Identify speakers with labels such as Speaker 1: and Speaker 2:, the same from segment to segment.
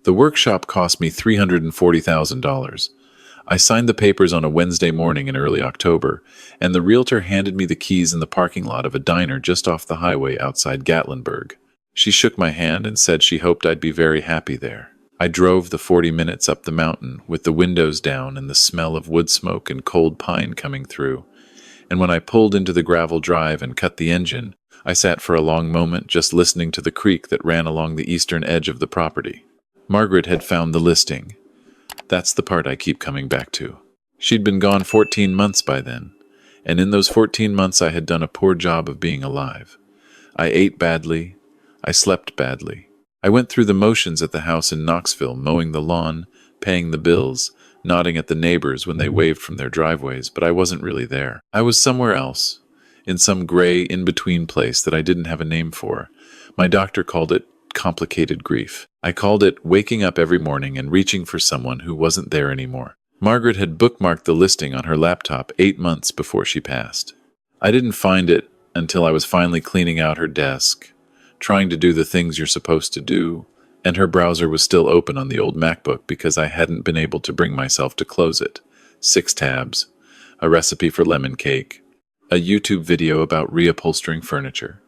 Speaker 1: The workshop cost me $340,000. I signed the papers on a Wednesday morning in early October, and the realtor handed me the keys in the parking lot of a diner just off the highway outside Gatlinburg. She shook my hand and said she hoped I'd be very happy there. I drove the 40 minutes up the mountain with the windows down and the smell of wood smoke and cold pine coming through. And when I pulled into the gravel drive and cut the engine, I sat for a long moment just listening to the creek that ran along the eastern edge of the property. Margaret had found the listing. That's the part I keep coming back to. She'd been gone 14 months by then, and in those 14 months I had done a poor job of being alive. I ate badly. I slept badly. I went through the motions at the house in Knoxville, mowing the lawn, paying the bills, nodding at the neighbors when they waved from their driveways, but I wasn't really there. I was somewhere else, in some gray in-between place that I didn't have a name for. My doctor called it complicated grief. I called it waking up every morning and reaching for someone who wasn't there anymore. Margaret had bookmarked the listing on her laptop 8 months before she passed. I didn't find it until I was finally cleaning out her desk, trying to do the things you're supposed to do, and her browser was still open on the old MacBook because I hadn't been able to bring myself to close it. 6 tabs, a recipe for lemon cake, a YouTube video about reupholstering furniture,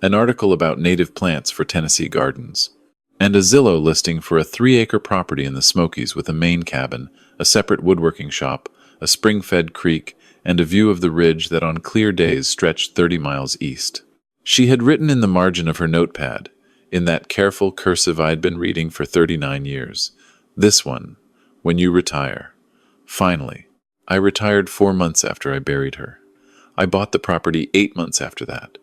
Speaker 1: an article about native plants for Tennessee gardens, and a Zillow listing for a 3-acre property in the Smokies with a main cabin, a separate woodworking shop, a spring-fed creek, and a view of the ridge that on clear days stretched 30 miles east. She had written in the margin of her notepad, in that careful cursive I'd been reading for 39 years, "This one, when you retire." Finally, I retired 4 months after I buried her. I bought the property 8 months after that.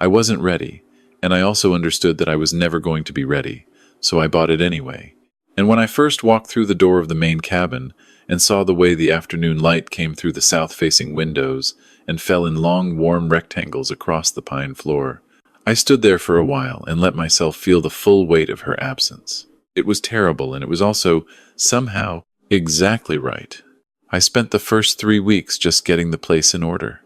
Speaker 1: I wasn't ready, and I also understood that I was never going to be ready, so I bought it anyway. And when I first walked through the door of the main cabin and saw the way the afternoon light came through the south-facing windows and fell in long, warm rectangles across the pine floor, I stood there for a while and let myself feel the full weight of her absence. It was terrible, and it was also, somehow, exactly right. I spent the first 3 weeks just getting the place in order.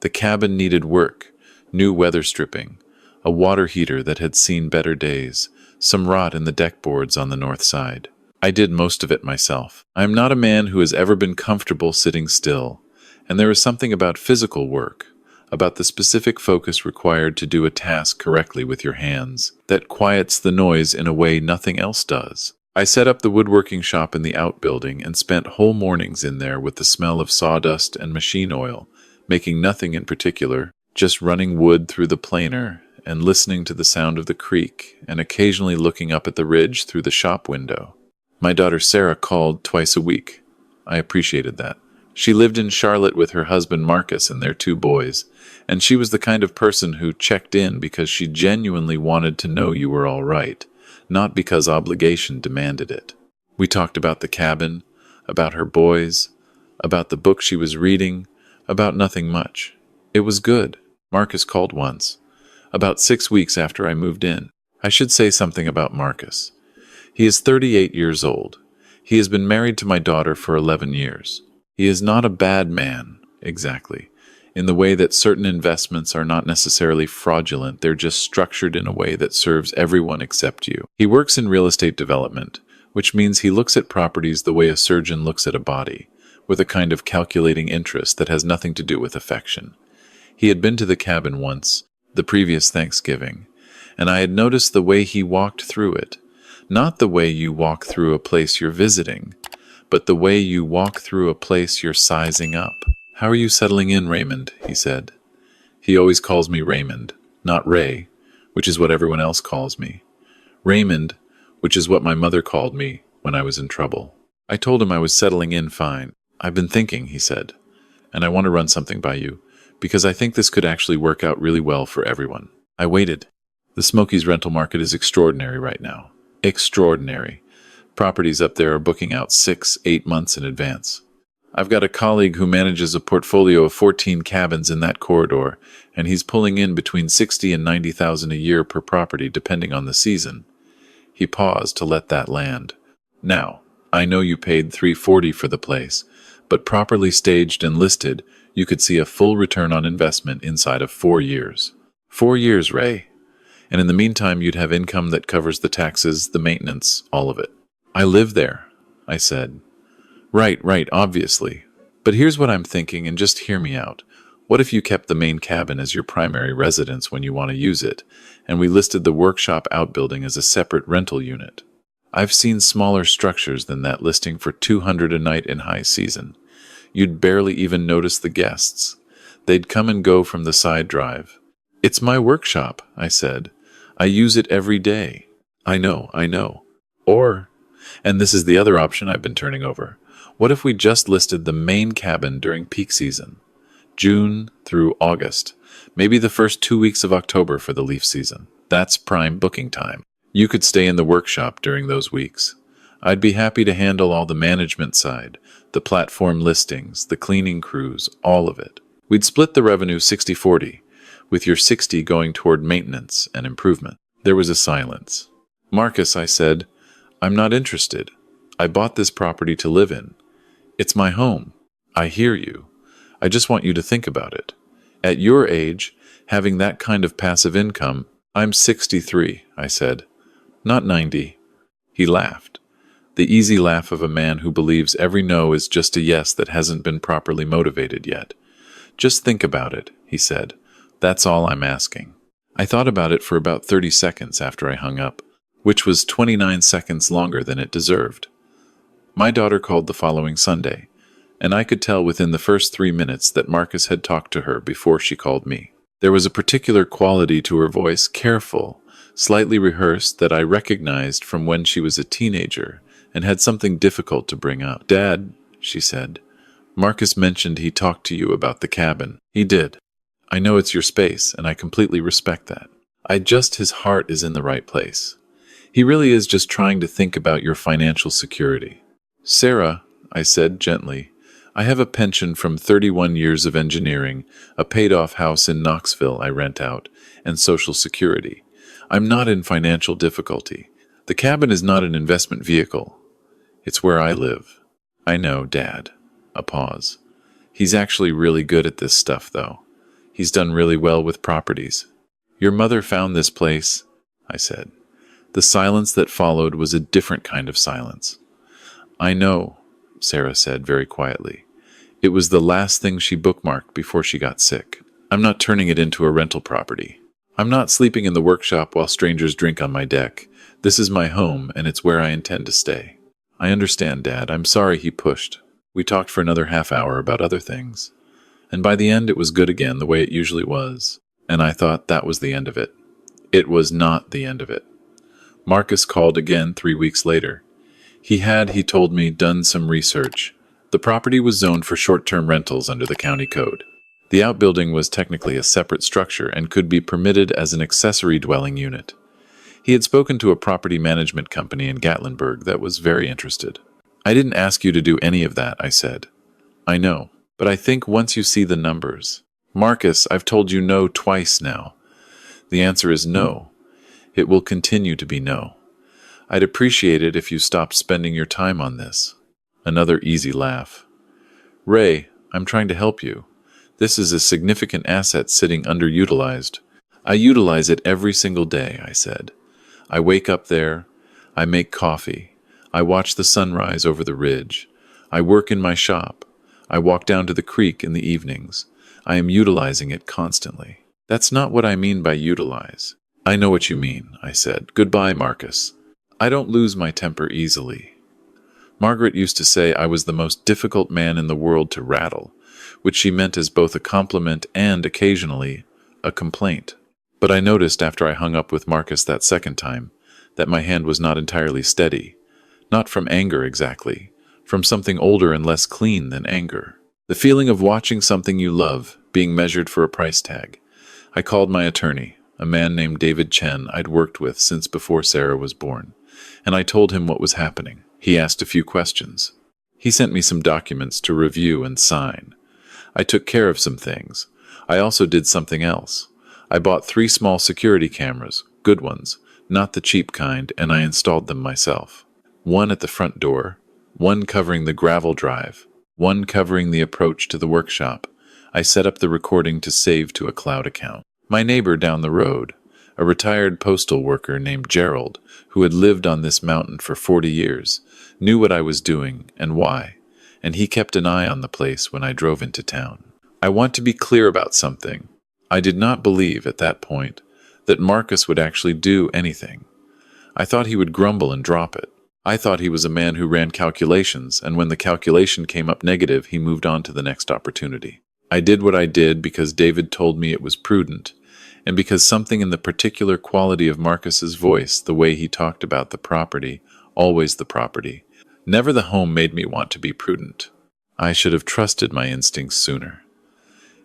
Speaker 1: The cabin needed work, new weather stripping, a water heater that had seen better days, some rot in the deck boards on the north side. I did most of it myself. I am not a man who has ever been comfortable sitting still, and there is something about physical work, about the specific focus required to do a task correctly with your hands, that quiets the noise in a way nothing else does. I set up the woodworking shop in the outbuilding and spent whole mornings in there with the smell of sawdust and machine oil, making nothing in particular, just running wood through the planer and listening to the sound of the creek and occasionally looking up at the ridge through the shop window. My daughter Sarah called twice a week. I appreciated that. She lived in Charlotte with her husband Marcus and their 2 boys, and she was the kind of person who checked in because she genuinely wanted to know you were all right, not because obligation demanded it. We talked about the cabin, about her boys, about the book she was reading, about nothing much. It was good. Marcus called once, about 6 weeks after I moved in. I should say something about Marcus. He is 38 years old. He has been married to my daughter for 11 years. He is not a bad man, exactly, in the way that certain investments are not necessarily fraudulent, they're just structured in a way that serves everyone except you. He works in real estate development, which means he looks at properties the way a surgeon looks at a body, with a kind of calculating interest that has nothing to do with affection. He had been to the cabin once, the previous Thanksgiving, and I had noticed the way he walked through it. Not the way you walk through a place you're visiting, but the way you walk through a place you're sizing up. "How are you settling in, Raymond?" he said. He always calls me Raymond, not Ray, which is what everyone else calls me. Raymond, which is what my mother called me when I was in trouble. I told him I was settling in fine. "I've been thinking," he said, "and I want to run something by you, because I think this could actually work out really well for everyone." I waited. The Smokies rental market is extraordinary right now. Extraordinary. Properties up there are booking out 6-8 months in advance. I've got a colleague who manages a portfolio of 14 cabins in that corridor, and he's pulling in between $60,000 and $90,000 a year per property depending on the season. He paused to let that land. "Now, I know you paid $340 for the place, but properly staged and listed, you could see a full return on investment inside of 4 years. 4 years, Ray. And in the meantime, you'd have income that covers the taxes, the maintenance, all of it. I live there, I said. Right, obviously. But here's what I'm thinking, and just hear me out. What if you kept the main cabin as your primary residence when you want to use it, and we listed the workshop outbuilding as a separate rental unit? I've seen smaller structures than that listing for $200 a night in high season. You'd barely even notice the guests. They'd come and go from the side drive. It's my workshop, I said. I use it every day. I know. Or, and this is the other option I've been turning over, what if we just listed the main cabin during peak season? June through August. Maybe the first 2 weeks of October for the leaf season. That's prime booking time. You could stay in the workshop during those weeks. I'd be happy to handle all the management side, the platform listings, the cleaning crews, all of it. We'd split the revenue 60-40, with your 60 going toward maintenance and improvement. There was a silence. Marcus, I said, I'm not interested. I bought this property to live in. It's my home. I hear you. I just want you to think about it. At your age, having that kind of passive income, I'm 63, I said. Not 90. He laughed. The easy laugh of a man who believes every no is just a yes that hasn't been properly motivated yet. Just think about it, he said. That's all I'm asking. I thought about it for about 30 seconds after I hung up, which was 29 seconds longer than it deserved. My daughter called the following Sunday, and I could tell within the first 3 minutes that Marcus had talked to her before she called me. There was a particular quality to her voice, careful, slightly rehearsed, that I recognized from when she was a teenager and had something difficult to bring up. Dad, she said, Marcus mentioned he talked to you about the cabin. He did. I know it's your space, and I completely respect that. His heart is in the right place. He really is just trying to think about your financial security. Sarah, I said gently, I have a pension from 31 years of engineering, a paid-off house in Knoxville I rent out, and Social Security. I'm not in financial difficulty. The cabin is not an investment vehicle. It's where I live. I know, Dad. A pause. He's actually really good at this stuff, though. He's done really well with properties. Your mother found this place, I said. The silence that followed was a different kind of silence. I know, Sarah said very quietly. It was the last thing she bookmarked before she got sick. I'm not turning it into a rental property. I'm not sleeping in the workshop while strangers drink on my deck. This is my home, and it's where I intend to stay. I understand, Dad. I'm sorry he pushed. We talked for another half hour about other things. And by the end, it was good again, the way it usually was. And I thought that was the end of it. It was not the end of it. Marcus called again 3 weeks later. He told me, done some research. The property was zoned for short-term rentals under the county code. The outbuilding was technically a separate structure and could be permitted as an accessory dwelling unit. He had spoken to a property management company in Gatlinburg that was very interested. I didn't ask you to do any of that, I said. I know, but I think once you see the numbers. Marcus, I've told you no twice now. The answer is no. It will continue to be no. I'd appreciate it if you stopped spending your time on this. Another easy laugh. Ray, I'm trying to help you. This is a significant asset sitting underutilized. I utilize it every single day, I said. I wake up there. I make coffee. I watch the sunrise over the ridge. I work in my shop. I walk down to the creek in the evenings. I am utilizing it constantly. That's not what I mean by utilize. I know what you mean, I said. Goodbye, Marcus. I don't lose my temper easily. Margaret used to say I was the most difficult man in the world to rattle, which she meant as both a compliment and, occasionally, a complaint. But I noticed after I hung up with Marcus that second time that my hand was not entirely steady. Not from anger exactly, from something older and less clean than anger. The feeling of watching something you love being measured for a price tag. I called my attorney, a man named David Chen I'd worked with since before Sarah was born, and I told him what was happening. He asked a few questions. He sent me some documents to review and sign. I took care of some things. I also did something else. I bought 3 small security cameras, good ones, not the cheap kind, and I installed them myself. 1 at the front door, 1 covering the gravel drive, 1 covering the approach to the workshop. I set up the recording to save to a cloud account. My neighbor down the road, A retired postal worker named Gerald, who had lived on this mountain for 40 years, knew what I was doing and why, and he kept an eye on the place when I drove into town. I want to be clear about something. I did not believe, at that point, that Marcus would actually do anything. I thought he would grumble and drop it. I thought he was a man who ran calculations, and when the calculation came up negative, he moved on to the next opportunity. I did what I did because David told me it was prudent, and because something in the particular quality of Marcus's voice, the way he talked about the property, always the property, never the home, made me want to be prudent. I should have trusted my instincts sooner.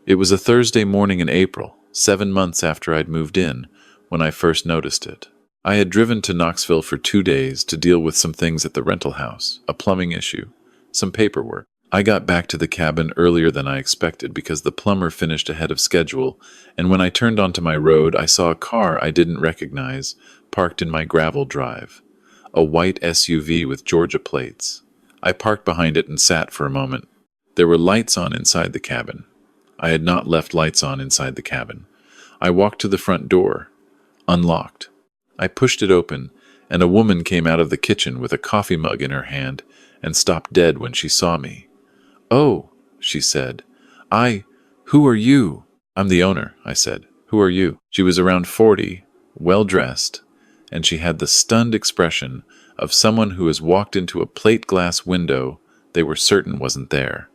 Speaker 1: It was a Thursday morning in April, 7 months after I'd moved in, when I first noticed it. I had driven to Knoxville for 2 days to deal with some things at the rental house, a plumbing issue, some paperwork. I got back to the cabin earlier than I expected because the plumber finished ahead of schedule, and when I turned onto my road, I saw a car I didn't recognize parked in my gravel drive, a white SUV with Georgia plates. I parked behind it and sat for a moment. There were lights on inside the cabin. I had not left lights on inside the cabin. I walked to the front door, unlocked. I pushed it open, and a woman came out of the kitchen with a coffee mug in her hand and stopped dead when she saw me. "Oh," she said. Who are you?" "I'm the owner," I said. "Who are you?" She was around 40, well-dressed, and she had the stunned expression of someone who has walked into a plate glass window they were certain wasn't there.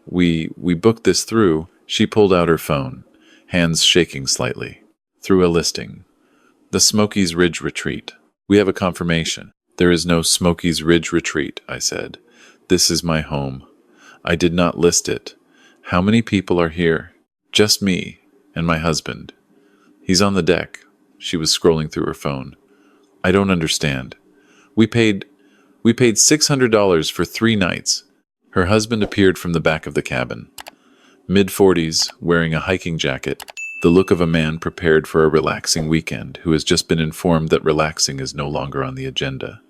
Speaker 1: We booked this through." She pulled out her phone, hands shaking slightly. "Through a listing. The Smokies Ridge Retreat. We have a confirmation." "There is no Smokies Ridge Retreat," I said. "This is my home. I did not list it. How many people are here?" "Just me and my husband. He's on the deck." She was scrolling through her phone. "I don't understand. We paid $600 for 3 nights. Her husband appeared from the back of the cabin. Mid-40s, wearing a hiking jacket, the look of a man prepared for a relaxing weekend who has just been informed that relaxing is no longer on the agenda.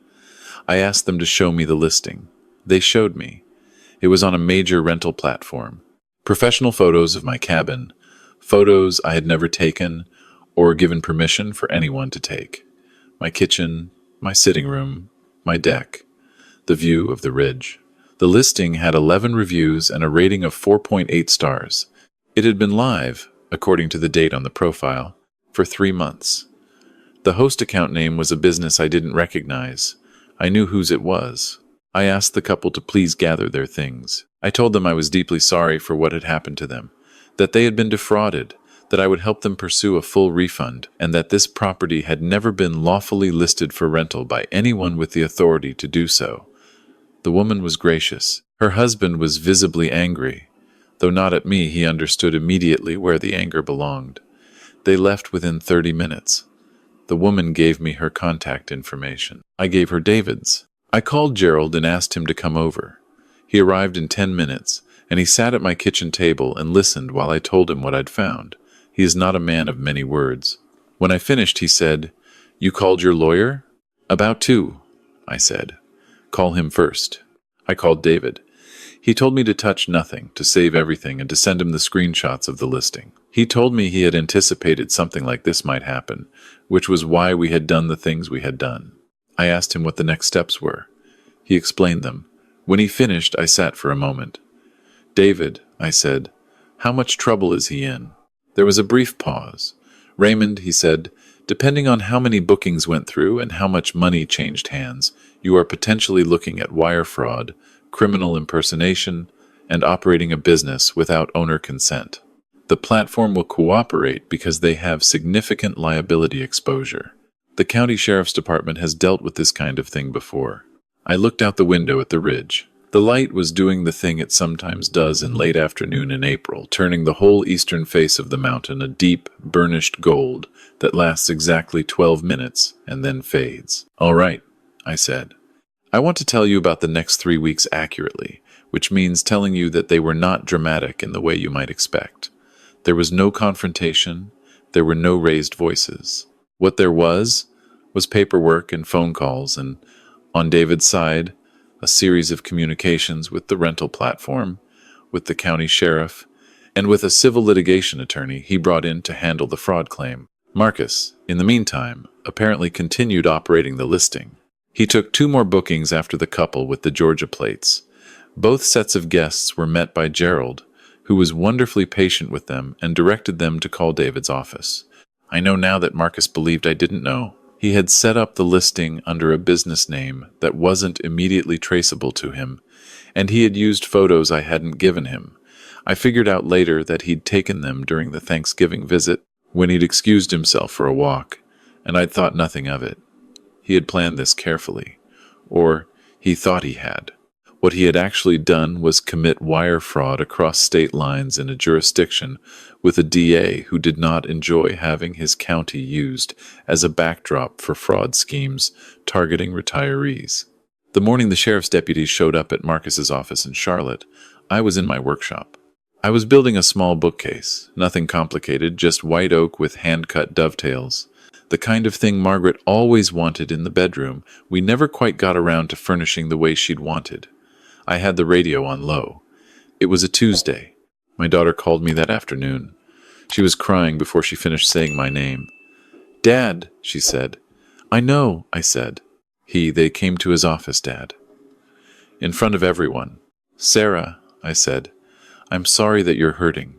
Speaker 1: I asked them to show me the listing. They showed me. It was on a major rental platform. Professional photos of my cabin, photos I had never taken or given permission for anyone to take. My kitchen, my sitting room, my deck, the view of the ridge. The listing had 11 reviews and a rating of 4.8 stars. It had been live, according to the date on the profile, for 3 months. The host account name was a business I didn't recognize. I knew whose it was. I asked the couple to please gather their things. I told them I was deeply sorry for what had happened to them, that they had been defrauded, that I would help them pursue a full refund, and that this property had never been lawfully listed for rental by anyone with the authority to do so. The woman was gracious. Her husband was visibly angry. Though not at me, he understood immediately where the anger belonged. They left within 30 minutes. The woman gave me her contact information. I gave her David's. I called Gerald and asked him to come over. He arrived in 10 minutes, and he sat at my kitchen table and listened while I told him what I'd found. He is not a man of many words. When I finished, he said, "You called your lawyer?" "About to," I said. "Call him first." I called David. He told me to touch nothing, to save everything, and to send him the screenshots of the listing. He told me he had anticipated something like this might happen, which was why we had done the things we had done. I asked him what the next steps were. He explained them. When he finished, I sat for a moment. "David," I said, "how much trouble is he in?" There was a brief pause. "Raymond," he said, "depending on how many bookings went through and how much money changed hands, you are potentially looking at wire fraud, criminal impersonation, and operating a business without owner consent. The platform will cooperate because they have significant liability exposure. The county sheriff's department has dealt with this kind of thing before." I looked out the window at the ridge. The light was doing the thing it sometimes does in late afternoon in April, turning the whole eastern face of the mountain a deep, burnished gold that lasts exactly 12 minutes and then fades. "All right," I said. "I want to tell you about the next 3 weeks accurately, which means telling you that they were not dramatic in the way you might expect. There was no confrontation. There were no raised voices. What there was paperwork and phone calls, and on David's side, a series of communications with the rental platform, with the county sheriff, and with a civil litigation attorney he brought in to handle the fraud claim. Marcus, in the meantime, apparently continued operating the listing. He took 2 more bookings after the couple with the Georgia plates. Both sets of guests were met by Gerald, who was wonderfully patient with them and directed them to call David's office. I know now that Marcus believed I didn't know. He had set up the listing under a business name that wasn't immediately traceable to him, and he had used photos I hadn't given him. I figured out later that he'd taken them during the Thanksgiving visit, when he'd excused himself for a walk, and I'd thought nothing of it. He had planned this carefully, or he thought he had. What he had actually done was commit wire fraud across state lines in a jurisdiction with a DA who did not enjoy having his county used as a backdrop for fraud schemes targeting retirees. The morning the sheriff's deputies showed up at Marcus's office in Charlotte, I was in my workshop. I was building a small bookcase, nothing complicated, just white oak with hand-cut dovetails. The kind of thing Margaret always wanted in the bedroom. We never quite got around to furnishing the way she'd wanted. I had the radio on low. It was a Tuesday. My daughter called me that afternoon. She was crying before she finished saying my name. "Dad," she said. "I know," I said. They came to his office, Dad. In front of everyone. "Sarah," I said, "I'm sorry that you're hurting.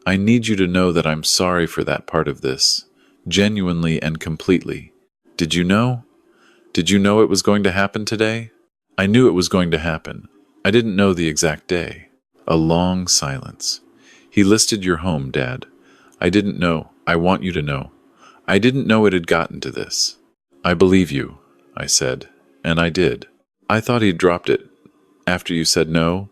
Speaker 1: I need you to know that I'm sorry for that part of this. Genuinely and completely. Did you know? Did you know it was going to happen today?" I knew it was going to happen. I didn't know the exact day. A long silence. "He listed your home, Dad. I didn't know. I want you to know. I didn't know it had gotten to this." "I believe you," I said, and I did. "I thought he'd dropped it. After you said no,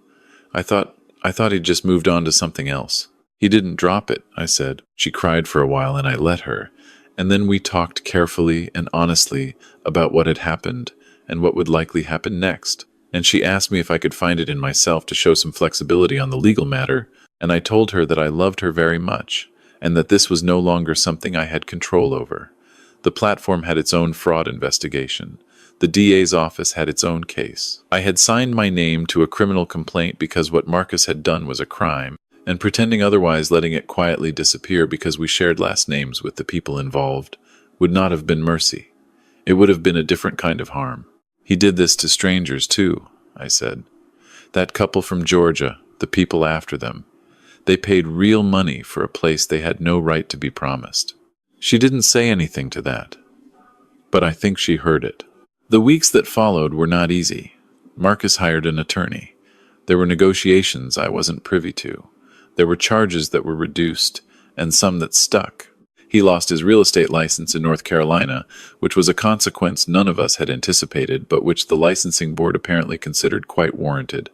Speaker 1: I thought he'd just moved on to something else." "He didn't drop it," I said. She cried for a while and I let her, and then we talked carefully and honestly about what had happened and what would likely happen next. And she asked me if I could find it in myself to show some flexibility on the legal matter, and I told her that I loved her very much, and that this was no longer something I had control over. The platform had its own fraud investigation. The DA's office had its own case. I had signed my name to a criminal complaint because what Marcus had done was a crime, and pretending otherwise, letting it quietly disappear because we shared last names with the people involved, would not have been mercy. It would have been a different kind of harm. "He did this to strangers, too," I said. "That couple from Georgia, the people after them. They paid real money for a place they had no right to be promised." She didn't say anything to that, but I think she heard it. The weeks that followed were not easy. Marcus hired an attorney. There were negotiations I wasn't privy to. There were charges that were reduced, and some that stuck. He lost his real estate license in North Carolina, which was a consequence none of us had anticipated, but which the licensing board apparently considered quite warranted.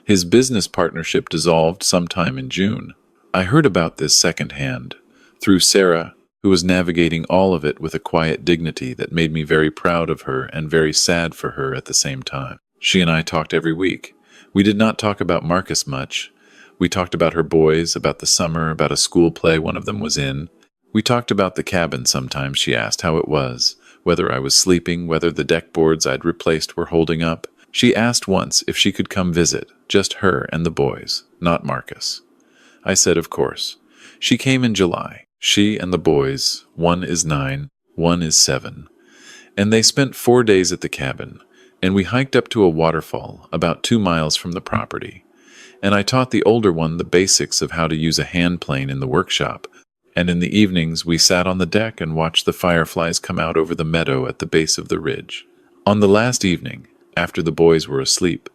Speaker 1: His business partnership dissolved sometime in June. I heard about this secondhand, through Sarah, who was navigating all of it with a quiet dignity that made me very proud of her and very sad for her at the same time. She and I talked every week. We did not talk about Marcus much. We talked about her boys, about the summer, about a school play one of them was in. We talked about the cabin sometimes. She asked how it was, whether I was sleeping, whether the deck boards I'd replaced were holding up. She asked once if she could come visit, just her and the boys, not Marcus. I said of course. She came in July. She and the boys, one is 9, one is 7. And they spent 4 days at the cabin, and we hiked up to a waterfall about 2 miles from the property. And I taught the older one the basics of how to use a hand plane in the workshop, and in the evenings we sat on the deck and watched the fireflies come out over the meadow at the base of the ridge. On the last evening, after the boys were asleep,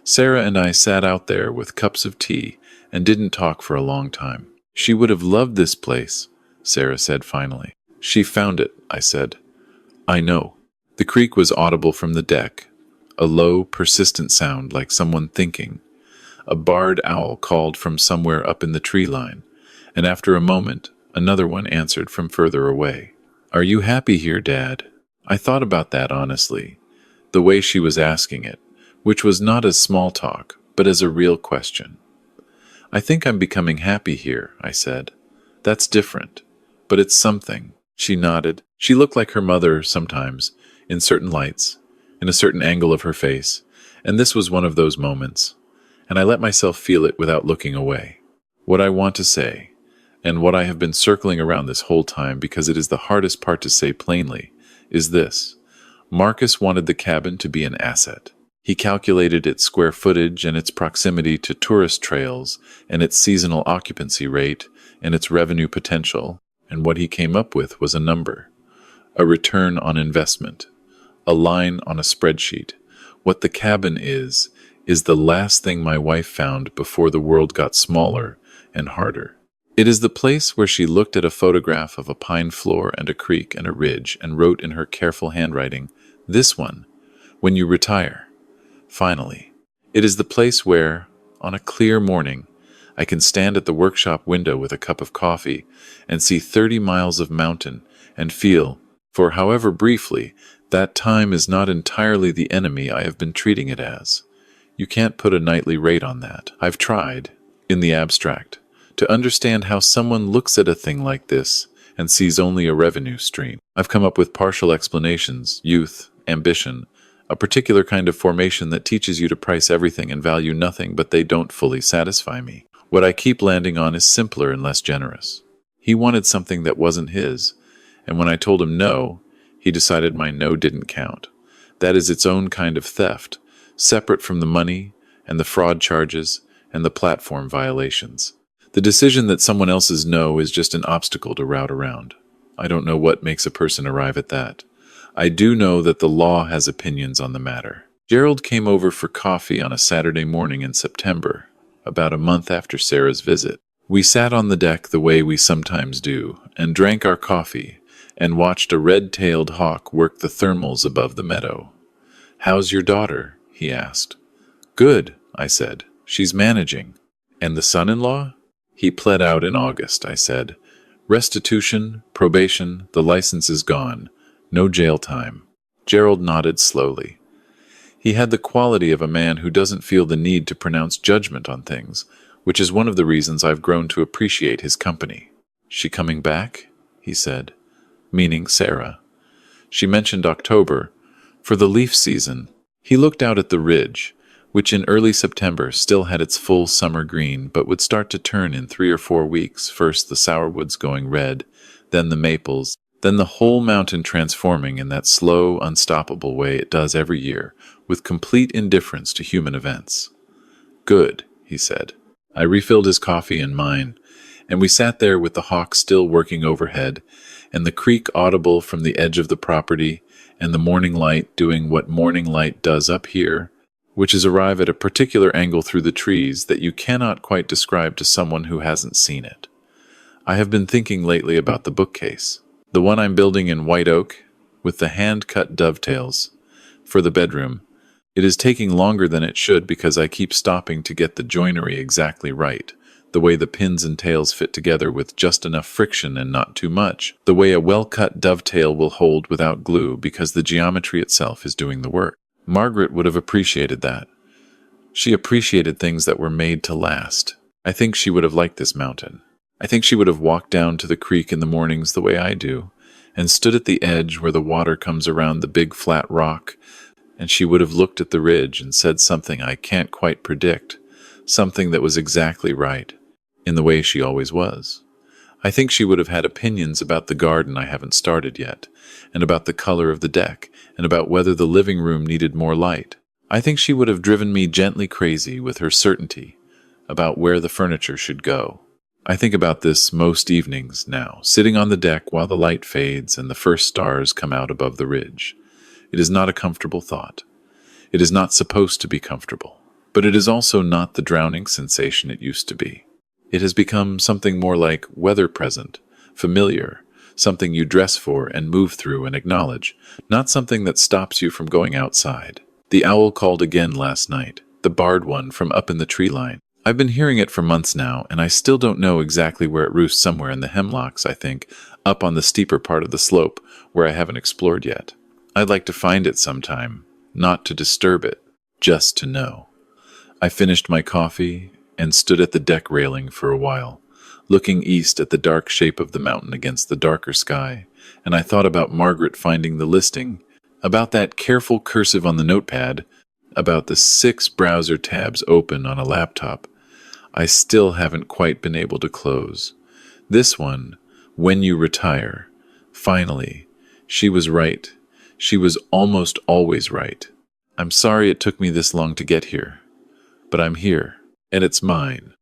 Speaker 1: Sarah and I sat out there with cups of tea and didn't talk for a long time. "She would have loved this place," Sarah said finally. "She found it," I said. "I know." The creak was audible from the deck, a low, persistent sound like someone thinking. A barred owl called from somewhere up in the tree line, and after a moment, another one answered from further away. "Are you happy here, Dad?" I thought about that honestly, the way she was asking it, which was not as small talk, but as a real question. "I think I'm becoming happy here," I said. "That's different, but it's something." She nodded. She looked like her mother sometimes, in certain lights, in a certain angle of her face, and this was one of those moments, and I let myself feel it without looking away. "What I want to say, And what I have been circling around this whole time, because it is the hardest part to say plainly, is this. Marcus wanted the cabin to be an asset. He calculated its square footage and its proximity to tourist trails and its seasonal occupancy rate and its revenue potential, and what he came up with was a number. A return on investment. A line on a spreadsheet. What the cabin is the last thing my wife found before the world got smaller and harder. It is the place where she looked at a photograph of a pine floor and a creek and a ridge and wrote in her careful handwriting, "This one, when you retire." Finally, it is the place where, on a clear morning, I can stand at the workshop window with a cup of coffee and see 30 miles of mountain and feel, for however briefly, that time is not entirely the enemy I have been treating it as. You can't put a nightly rate on that. I've tried, in the abstract, to understand how someone looks at a thing like this and sees only a revenue stream. I've come up with partial explanations: youth, ambition, a particular kind of formation that teaches you to price everything and value nothing, but they don't fully satisfy me. What I keep landing on is simpler and less generous. He wanted something that wasn't his, and when I told him no, he decided my no didn't count. That is its own kind of theft, separate from the money and the fraud charges and the platform violations. The decision that someone else's no is just an obstacle to route around. I don't know what makes a person arrive at that. I do know that the law has opinions on the matter. Gerald came over for coffee on a Saturday morning in September, about a month after Sarah's visit. We sat on the deck the way we sometimes do, and drank our coffee, and watched a red-tailed hawk work the thermals above the meadow. "How's your daughter?" he asked. "Good," I said. "She's managing." "And the son-in-law?" "He pled out in August," I said. "Restitution, probation, the license is gone. No jail time." Gerald nodded slowly. He had the quality of a man who doesn't feel the need to pronounce judgment on things, which is one of the reasons I've grown to appreciate his company. "She coming back?" he said. Meaning Sarah. She mentioned October, for the leaf season. He looked out at the ridge, which in early September still had its full summer green, but would start to turn in 3 or 4 weeks, first the sourwoods going red, then the maples, then the whole mountain transforming in that slow, unstoppable way it does every year, with complete indifference to human events. "Good," he said. I refilled his coffee and mine, and we sat there with the hawk still working overhead, and the creek audible from the edge of the property, and the morning light doing what morning light does up here, which is arrive at a particular angle through the trees that you cannot quite describe to someone who hasn't seen it. I have been thinking lately about the bookcase. The one I'm building in white oak, with the hand-cut dovetails, for the bedroom. It is taking longer than it should because I keep stopping to get the joinery exactly right, the way the pins and tails fit together with just enough friction and not too much, the way a well-cut dovetail will hold without glue because the geometry itself is doing the work. Margaret would have appreciated that. She appreciated things that were made to last. I think she would have liked this mountain. I think she would have walked down to the creek in the mornings the way I do, and stood at the edge where the water comes around the big flat rock, and she would have looked at the ridge and said something I can't quite predict, something that was exactly right, in the way she always was. I think she would have had opinions about the garden I haven't started yet, and about the color of the deck, and about whether the living room needed more light. I think she would have driven me gently crazy with her certainty about where the furniture should go. I think about this most evenings now, sitting on the deck while the light fades and the first stars come out above the ridge. It is not a comfortable thought. It is not supposed to be comfortable, but it is also not the drowning sensation it used to be. It has become something more like weather present, familiar, something you dress for and move through and acknowledge, not something that stops you from going outside. The owl called again last night, the barred one from up in the tree line. I've been hearing it for months now, and I still don't know exactly where it roosts, somewhere in the hemlocks, I think, up on the steeper part of the slope where I haven't explored yet. I'd like to find it sometime, not to disturb it, just to know. I finished my coffee and stood at the deck railing for a while, looking east at the dark shape of the mountain against the darker sky, and I thought about Margaret finding the listing, about that careful cursive on the notepad, about the 6 browser tabs open on a laptop I still haven't quite been able to close. This one, When You Retire. Finally, she was right. She was almost always right. I'm sorry it took me this long to get here, but I'm here, and it's mine.